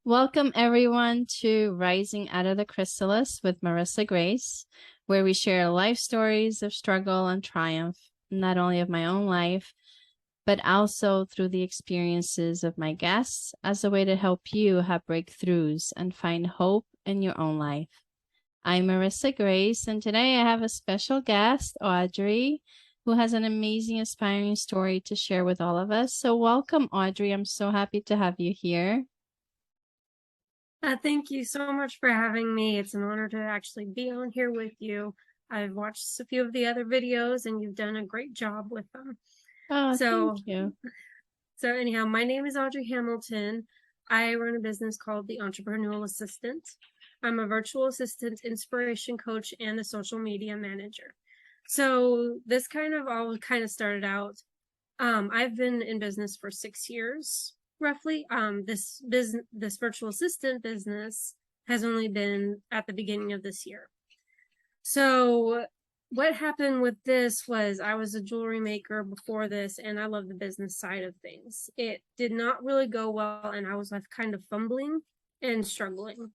Welcome, everyone, to Rising Out of the Chrysalis with Marisa Grace, where we share life stories of struggle and triumph, not only of my own life, but also through the experiences of my guests as a way to help you have breakthroughs and find hope in your own life. I'm Marisa Grace, and today I have a special guest, Audrey, who has an amazing, inspiring story to share with all of us. So welcome, Audrey. I'm so happy to have you here. Thank you so much for having me. It's an honor to actually be on here with you. I've watched a few of the other videos and you've done a great job with them. Oh, So, thank you. so anyhow, my name is Audrey Hamilton. I run a business called The Entrepreneurial Assistant. I'm a virtual assistant, inspiration coach, and a social media manager. So this all started out. I've been in business for 6 years, roughly. This virtual assistant business has only been at the beginning of this year. So what happened with this was I was a jewelry maker before this, and I love the business side of things. It did not really go well, and I was left kind of fumbling and struggling.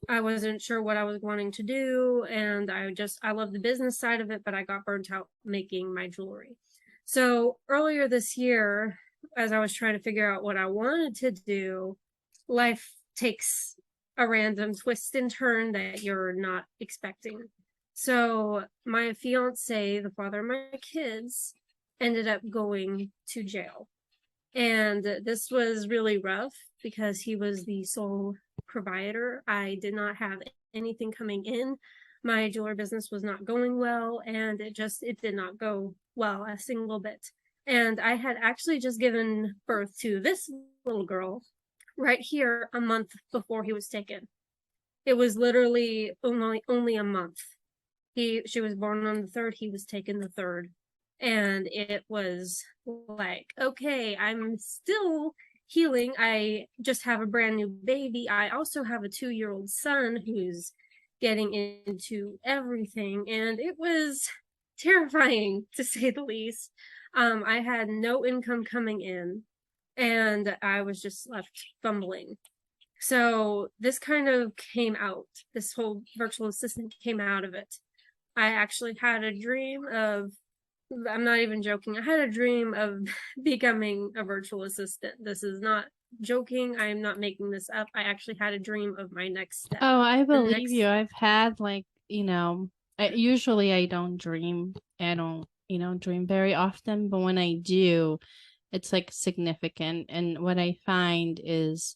I wasn't sure what I was wanting to do, and I love the business side of it, but I got burnt out making my jewelry. So earlier this year, as I was trying to figure out what I wanted to do, life takes a random twist and turn that you're not expecting. So my fiance, the father of my kids, ended up going to jail. And this was really rough because he was the sole provider. I did not have anything coming in. My jewelry business was not going well, and it did not go well a single bit. And I had actually just given birth to this little girl right here a month before he was taken. It was literally only a month. She was born on the 3rd, he was taken the 3rd. And it was like, okay, I'm still healing. I just have a brand new baby. I also have a 2-year-old son who's getting into everything, and it was terrifying to say the least. I had no income coming in, and I was just left fumbling. So this kind of came out. This whole virtual assistant came out of it. I actually had a dream of, I'm not even joking, I had a dream of becoming a virtual assistant. This is not joking. I am not making this up. I actually had a dream of my next step. Oh, I believe you. I've had usually I don't dream. I don't, dream very often, but when I do, it's like significant. And what I find is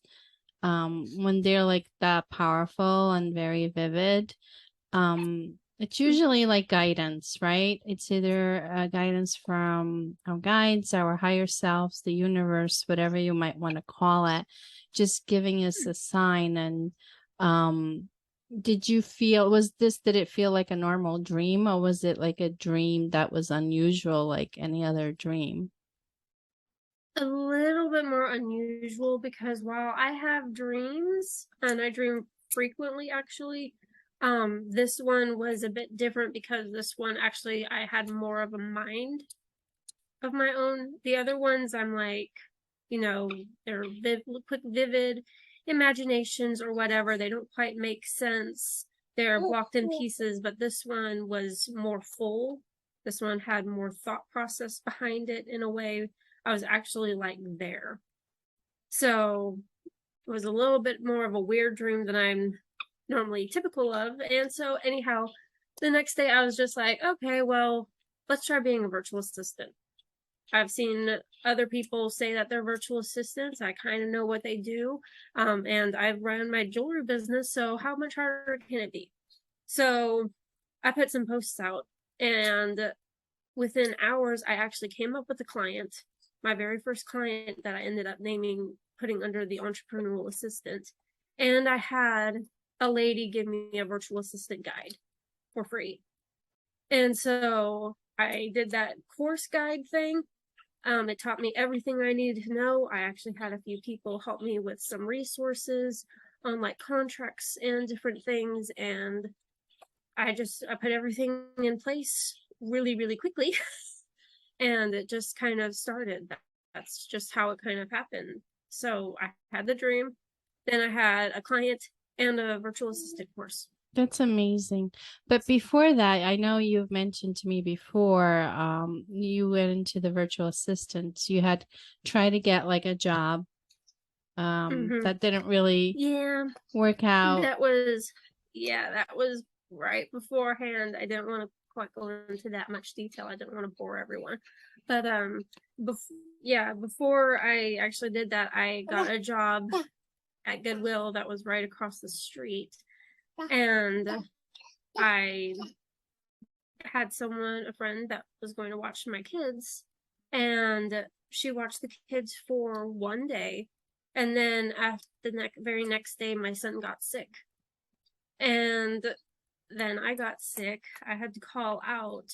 when they're like that powerful and very vivid, it's usually like guidance, right? It's either guidance from our guides, our higher selves, the universe, whatever you might want to call it, just giving us a sign. And did it feel like a normal dream, or was it like a dream that was unusual, like any other dream? A little bit more unusual because while I have dreams, and I dream frequently actually, this one was a bit different because this one actually I had more of a mind of my own. The other ones I'm like, they're quick, vivid imaginations or whatever. They don't quite make sense. They're blocked in pieces, but this one was more full. This one had more thought process behind it in a way. I was actually like there. So it was a little bit more of a weird dream than I'm normally typical of. And so anyhow, the next day I was just like, okay, well, let's try being a virtual assistant. I've seen other people say that they're virtual assistants. I kind of know what they do. And I've run my jewelry business, so how much harder can it be? So I put some posts out, and within hours, I actually came up with a client, my very first client that I ended up putting under the entrepreneurial assistant. And I had a lady give me a virtual assistant guide for free. And so I did that course guide thing. It taught me everything I needed to know. I actually had a few people help me with some resources on like contracts and different things. And I put everything in place really, really quickly. And it just kind of started. That's just how it kind of happened. So I had the dream. then I had a client and a virtual assistant course. That's amazing. But before that, I know you've mentioned to me before, you went into the virtual assistants. You had tried to get like a job, Mm-hmm. that didn't really Yeah, work out. that was right beforehand. I didn't want to quite go into that much detail. I didn't want to bore everyone. But before I actually did that, I got a job at Goodwill that was right across the street. And I had a friend that was going to watch my kids, and she watched the kids for one day. And then after the very next day, my son got sick. And then I got sick. I had to call out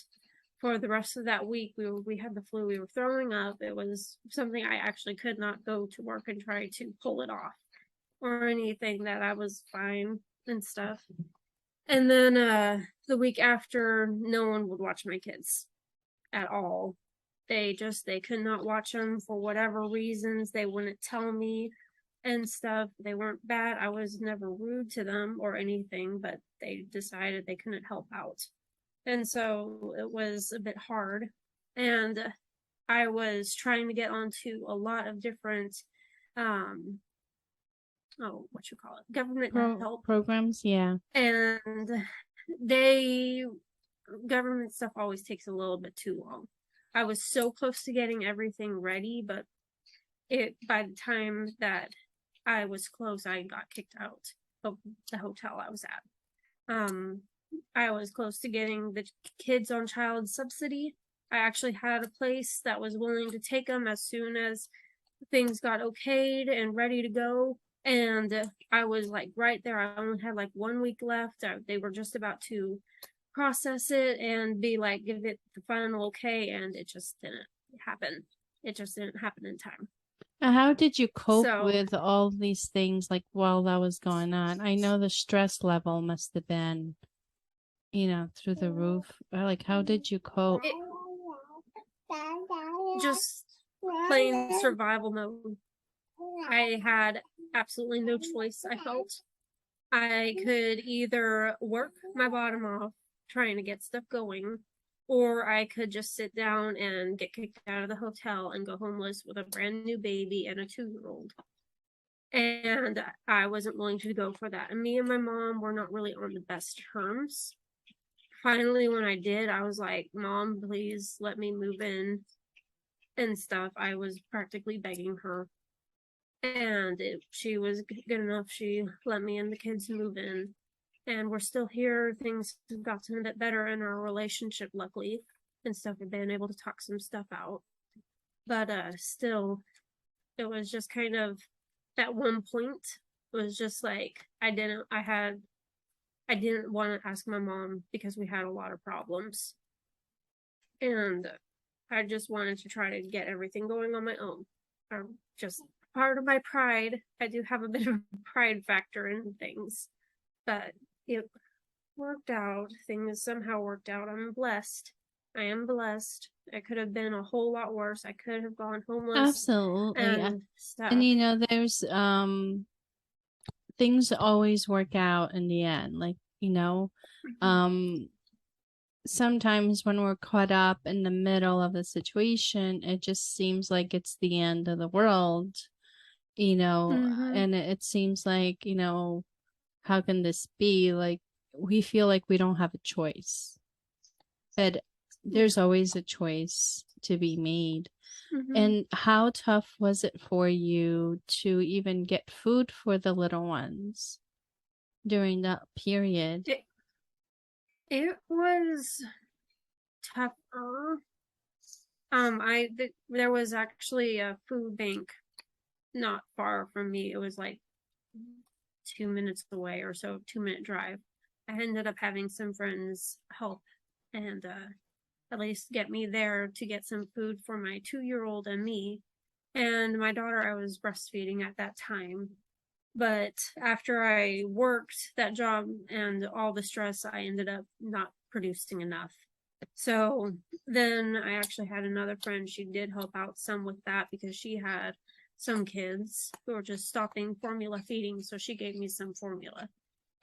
for the rest of that week. We had the flu. We were throwing up. It was something I actually could not go to work and try to pull it off or anything. That I was fine and stuff. And then the week after, no one would watch my kids at all. They could not watch them for whatever reasons. They wouldn't tell me and stuff. They weren't bad. I was never rude to them or anything, but they decided they couldn't help out. And so it was a bit hard. And I was trying to get onto a lot of different what you call it, government help Programs, yeah. and they government stuff always takes a little bit too long. I was so close to getting everything ready, but by the time that I was close, I got kicked out of the hotel I was at. I was close to getting the kids on child subsidy. I actually had a place that was willing to take them as soon as things got okayed and ready to go. And I was like right there. I only had like 1 week left. They were just about to process it and be like, give it the final okay. And it just didn't happen. It just didn't happen in time. How did you cope So with all these things like while that was going on? I know the stress level must have been, through the roof. Like, how did you cope? Just plain survival mode. I had absolutely no choice, I felt. I could either work my bottom off trying to get stuff going, or I could just sit down and get kicked out of the hotel and go homeless with a brand new baby and a 2-year-old. And I wasn't willing to go for that. And me and my mom were not really on the best terms. Finally, when I did, I was like, Mom, please let me move in and stuff. I was practically begging her. And she was good enough. She let me and the kids move in. And we're still here. Things have gotten a bit better in our relationship, luckily, and stuff. We've been able to talk some stuff out. But still, it was just kind of at one point, it was just like I didn't want to ask my mom because we had a lot of problems. And I just wanted to try to get everything going on my own. Or just part of my pride. I do have a bit of a pride factor in things. But it worked out. Things somehow worked out. I'm blessed. I am blessed. It could have been a whole lot worse. I could have gone homeless Absolutely. and stuff. And there's things always work out in the end. Like, sometimes when we're caught up in the middle of a situation, it just seems like it's the end of the world, and it seems like, how can this be? Like, we feel like we don't have a choice, but there's always a choice to be made. And how tough was it for you to even get food for the little ones during that period? It was tougher. There was actually a food bank not far from me. It was like 2 minutes away or so, 2-minute drive. I ended up having some friends help and at least get me there to get some food for my 2-year-old and me. And my daughter, I was breastfeeding at that time. But after I worked that job and all the stress, I ended up not producing enough. So then I actually had another friend. She did help out some with that because she had some kids who were just stopping formula feeding, so she gave me some formula.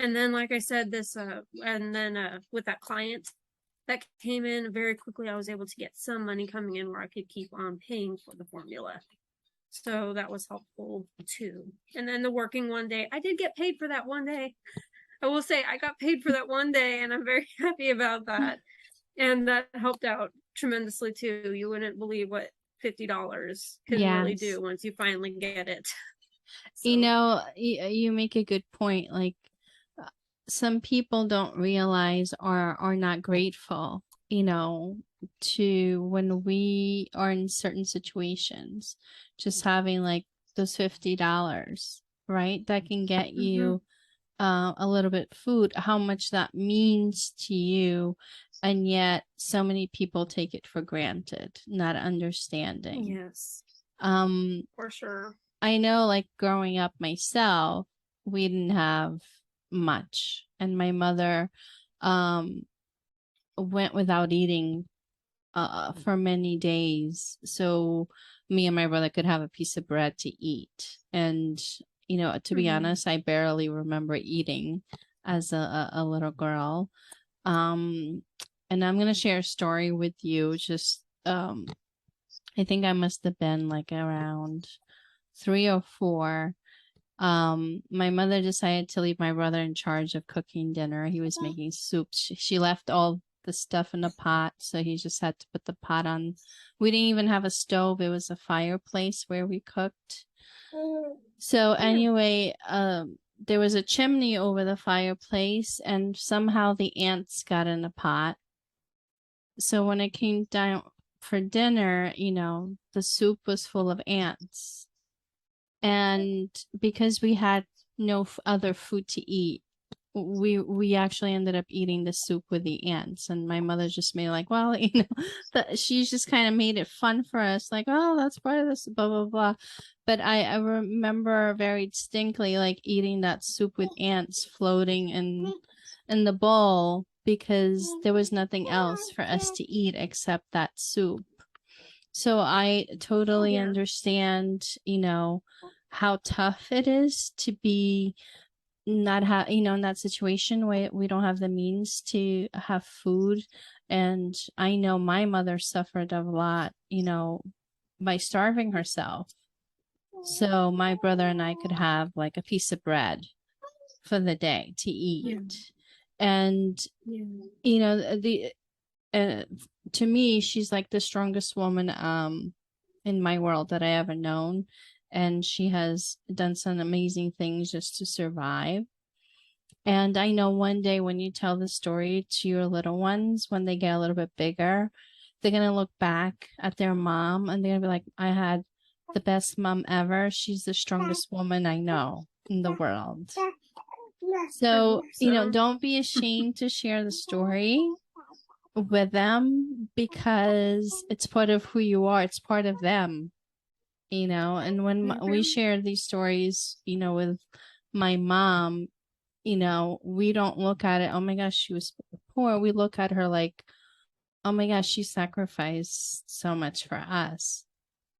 And then, like I said, with that client that came in very quickly, I was able to get some money coming in where I could keep on paying for the formula. So that was helpful too. And then the working one day, I did get paid for that one day. I will say I got paid for that one day, and I'm very happy about that. And that helped out tremendously too. You wouldn't believe what $50 can really Yes. do once you finally get it. You So, know, you make a good point. Like, some people don't realize or are not grateful, to when we are in certain situations, just having like those $50, right? That can get you a little bit food, how much that means to you. And yet so many people take it for granted, not understanding. yes, for sure. I know, like, growing up myself, we didn't have much, and my mother um went without eating for many days, so me and my brother could have a piece of bread to eat. And to be honest, I barely remember eating as a little girl. And I'm gonna share a story with you. Just I think I must have been like around 3 or 4. My mother decided to leave my brother in charge of cooking dinner. He was making soup. She left all the stuff in a pot, so he just had to put the pot on. We didn't even have a stove. It was a fireplace where we cooked. So anyway, there was a chimney over the fireplace, and somehow the ants got in the pot. So when it came down for dinner, the soup was full of ants. And because we had no other food to eat, we actually ended up eating the soup with the ants. And my mother just made like, well, she just kind of made it fun for us, like, oh, that's part of this, blah blah blah. But I remember very distinctly like eating that soup with ants floating in the bowl, because there was nothing else for us to eat except that soup. So I totally understand, how tough it is to be not have, in that situation where we don't have the means to have food. And I know my mother suffered a lot, by starving herself. So my brother and I could have like a piece of bread for the day to eat. And, the to me, she's like the strongest woman in my world that I ever known, and she has done some amazing things just to survive. And I know one day when you tell the story to your little ones, when they get a little bit bigger, they're going to look back at their mom and they're going to be like, I had the best mom ever. She's the strongest woman I know in the world. So, don't be ashamed to share the story with them, because it's part of who you are. It's part of them, and when we share these stories, with my mom, we don't look at it, oh my gosh, she was poor. We look at her like, oh my gosh, she sacrificed so much for us.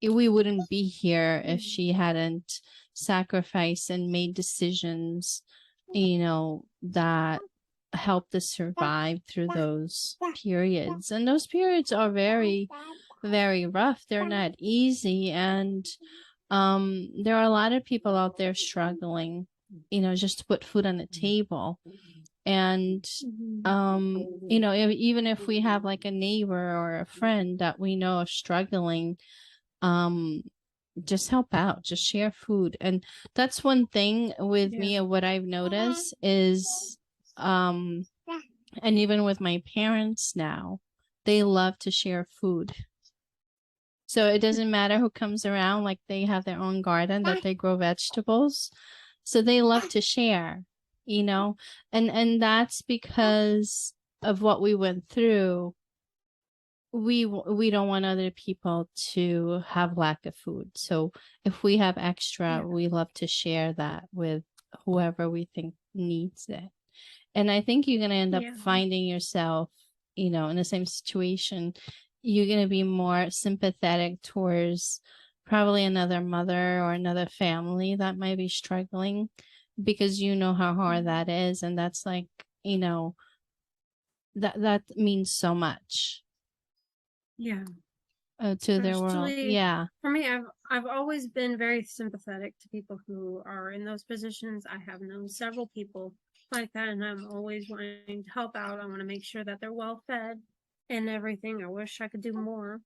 We wouldn't be here if she hadn't sacrificed and made decisions, that helped us survive through those periods. And those periods are very, very rough. They're not easy. And there are a lot of people out there struggling, just to put food on the table. And even if we have like a neighbor or a friend that we know are struggling, just help out, just share food. And that's one thing with me, and what I've noticed is, and even with my parents now, they love to share food. So it doesn't matter who comes around, like they have their own garden that they grow vegetables. So they love to share, and that's because of what we went through. We don't want other people to have lack of food. So if we have extra, we love to share that with whoever we think needs it. And I think you're going to end up finding yourself, in the same situation. You're going to be more sympathetic towards probably another mother or another family that might be struggling, because you know how hard that is, and that's like, you know, that means so much Yeah. to their world. Especially Yeah. for me, I've always been very sympathetic to people who are in those positions. I have known several people like that, and I'm always wanting to help out. I want to make sure that they're well fed and everything. I wish I could do more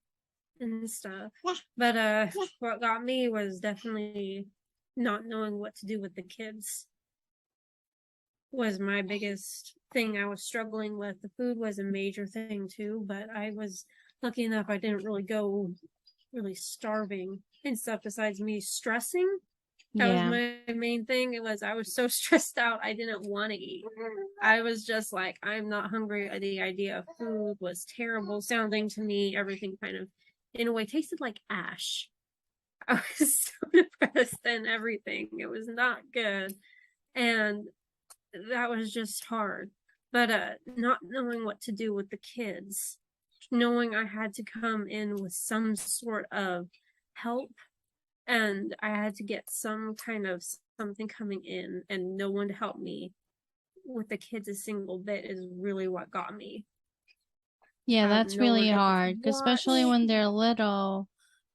and stuff. But what got me was definitely not knowing what to do with the kids was my biggest thing I was struggling with. The food was a major thing too, but I was lucky enough I didn't really go really starving and stuff besides me stressing. That was Yeah. my main thing. It was I was so stressed out I didn't want to eat. I was just like, I'm not hungry. The idea of food was terrible sounding to me. Everything kind of in a way tasted like ash. I was so depressed and everything. It was not good. And that was just hard. But not knowing what to do with the kids, knowing I had to come in with some sort of help, and I had to get some kind of something coming in and no one to help me with the kids a single bit is really what got me. Yeah, that's No one really able to hard, watch. especially when they're little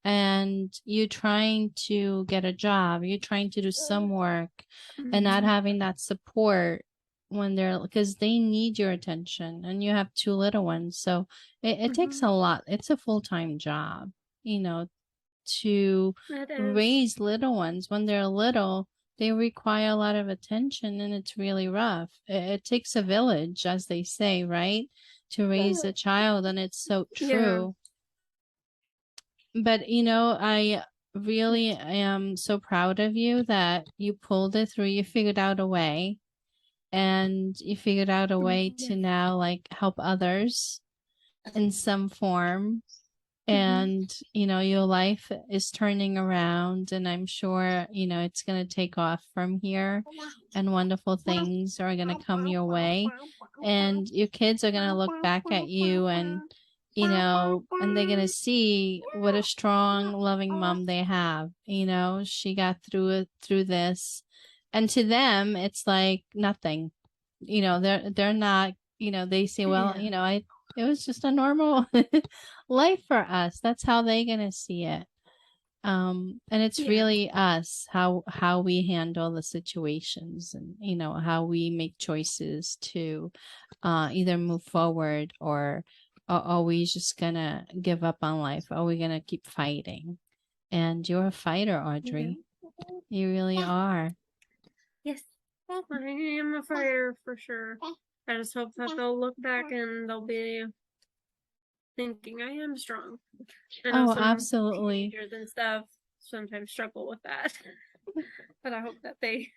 and you trying to get a job, you're trying to do some work and not having that support when they're, because they need your attention and you have two little ones. So it takes a lot. It's a full-time job, you know, to It is. raise little ones. When they're little, they require a lot of attention and it's really rough. It takes a village, as they say, right? To raise a child, and it's so Yeah. true. But you know, I really am so proud of you that you pulled it through. You figured out a way, and you figured out a way to Yeah. now like help others in some form. Mm-hmm. And you know, your life is turning around, and I'm sure, you know, it's going to take off from here, and wonderful things are going to come your way, and your kids are going to look back at you, and you know, and they're going to see what a strong loving mom they have. You know, she got through it, through this, and to them it's like nothing. You know, they're not, you know, they say, well, Yeah. you know, I it was just a normal life for us. That's how they're gonna see it. And it's Yeah. really us, how we handle the situations, and you know, how we make choices to either move forward, or are we just gonna give up on life? Are we gonna keep fighting? And you're a fighter, Yeah. Audrey. You really are. Yes. I am a fighter for sure. I just hope that they'll look back and they'll be thinking I am strong. I know Oh, some absolutely. teenagers and stuff sometimes struggle with that. But I hope that they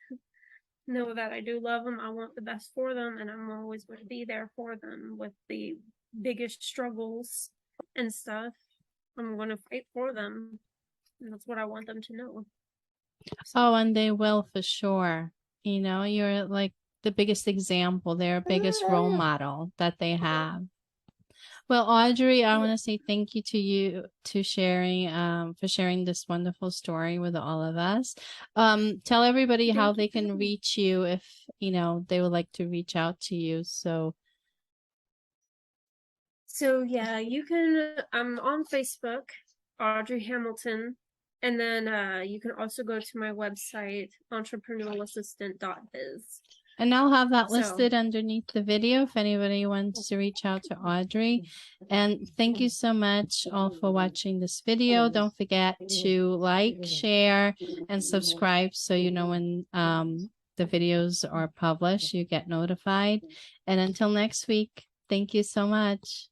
know that I do love them. I want the best for them, and I'm always going to be there for them with the biggest struggles and stuff. I'm going to fight for them, and that's what I want them to know. So, Oh, and they will for sure. You know, you're like the biggest example, their biggest role model that they have. Well, Audrey, I want to say thank you to you to sharing for sharing this wonderful story with all of us. Tell everybody how thank you they for can having me. reach you if, you know, they would like to reach out to you. So, So yeah, you can. I'm on Facebook, Audrey Hamilton, and then you can also go to my website, entrepreneurialassistant.biz. and I'll have that So listed underneath the video if anybody wants to reach out to Audrey. And thank you so much all for watching this video. Don't forget to like, share, and subscribe so you know when the videos are published, you get notified. And until next week, thank you so much.